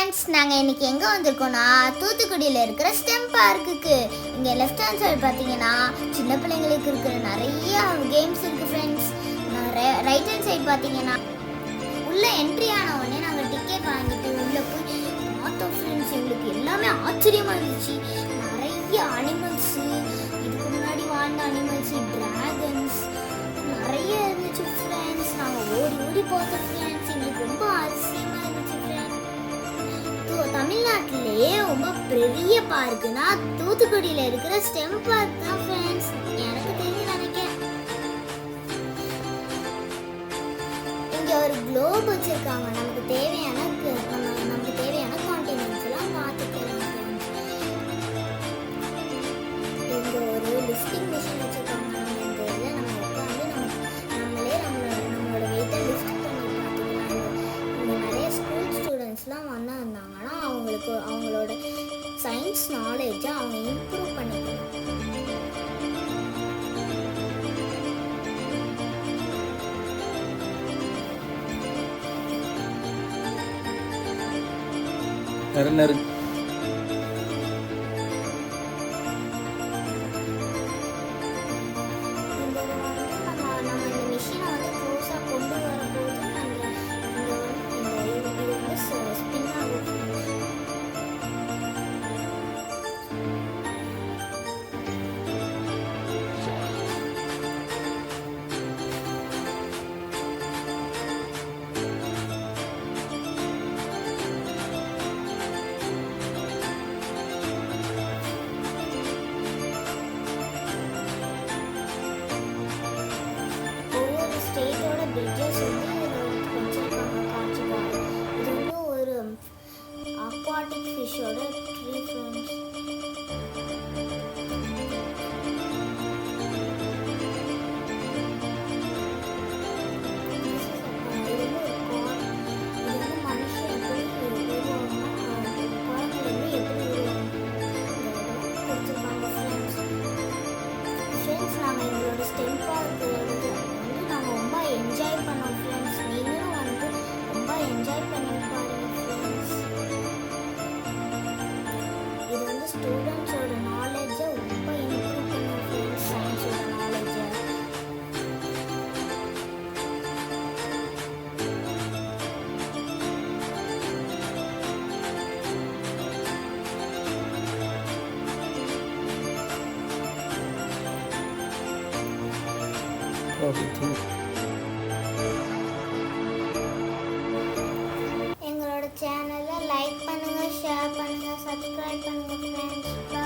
Friends, நாங்கள் இன்றைக்கி எங்கே வந்திருக்கோன்னா தூத்துக்குடியில் இருக்கிற ஸ்டெம் பார்க்குக்கு. இங்கே லெஃப்ட் ஹேண்ட் சைடு பார்த்தீங்கன்னா சின்ன பிள்ளைங்களுக்கு இருக்கிற நிறையா கேம்ஸ் இருக்குது ஃப்ரெண்ட்ஸ். ரைட் ஹேண்ட் சைடு பார்த்தீங்கன்னா உள்ளே என்ட்ரி ஆன உடனே நாங்கள் டிக்கெட் வாங்கிட்டு உள்ளே போய் பார்த்தோம் ஃப்ரெண்ட்ஸ். எங்களுக்கு எல்லாமே ஆச்சரியமாக இருந்துச்சு. நிறைய அனிமல்ஸு, இதுக்கு முன்னாடி வாழ்ந்த அனிமல்ஸு, ட்ராகன்ஸ் நிறைய இருந்துச்சு ஃப்ரெண்ட்ஸ். நாங்கள் ஓடி ஓடி பார்த்தோம் ஃப்ரெண்ட்ஸ். எங்களுக்கு ரொம்ப ஆச்சரியமாக இருந்துச்சு ஃப்ரெண்ட்ஸ். தமிழ்நாட்டிலேயே ரொம்ப பெரிய பார்க்குனா தூத்துக்குடியில் இருக்கிற ஸ்டெம் பார்க் தான் ஃப்ரெண்ட்ஸ். எனக்கு தெரிஞ்சு நினைக்கிறேன். இங்கே ஒரு குளோப் வச்சுருக்காங்க. நமக்கு தேவையான கான்டினென்ட்ஸ் எல்லாம் பார்த்துக்கலாம் ஃப்ரெண்ட்ஸ். இங்கே ஒரு லிஃப்டிங் மிஷின் வச்சுருக்காங்க. இந்த இதில் நம்ம உட்காந்து நம்மளோட வெயிட்டை லிஃப்ட் பண்ணி பார்த்துக்கலாம். இங்கே நிறைய ஸ்கூல் ஸ்டூடெண்ட்ஸ்லாம் வந்தாங்கன்னா அவங்களோட சயின்ஸ் நாலேஜை அவங்க இம்ப்ரூவ் பண்ணிக்கலாம். பிரிட்ஜஸ் வச்சுருக்காங்க காட்சிக்காக. இது வந்து ஒரு அக்வாட்டிக் ஃபிஷ்ஷோட ட்ரீ ஃப்ரெண்ட்ஸ். நாங்கள் எங்களோட ஸ்டெம் பார்க்கு ரொம்ப என்ஜாய் பண்ணோம் ஃப்ரெண்ட்ஸ். நீங்களும் வந்து ரொம்ப என்ஜாய் பண்ணி பாருங்க ஃப்ரெண்ட்ஸ். இது வந்து ஸ்டூடெண்ட்ஸோட நாலேஜை ரொம்ப இம்ப்ரூவ் பண்ணும் ஃப்ரெண்ட்ஸ். சயின்ஸோட நாலேஜை எங்களோட சேனலை லைக் பண்ணுங்கள், ஷேர் பண்ணுங்கள், சப்ஸ்கிரைப் பண்ணுங்கள் ஃப்ரெண்ட்ஸ்.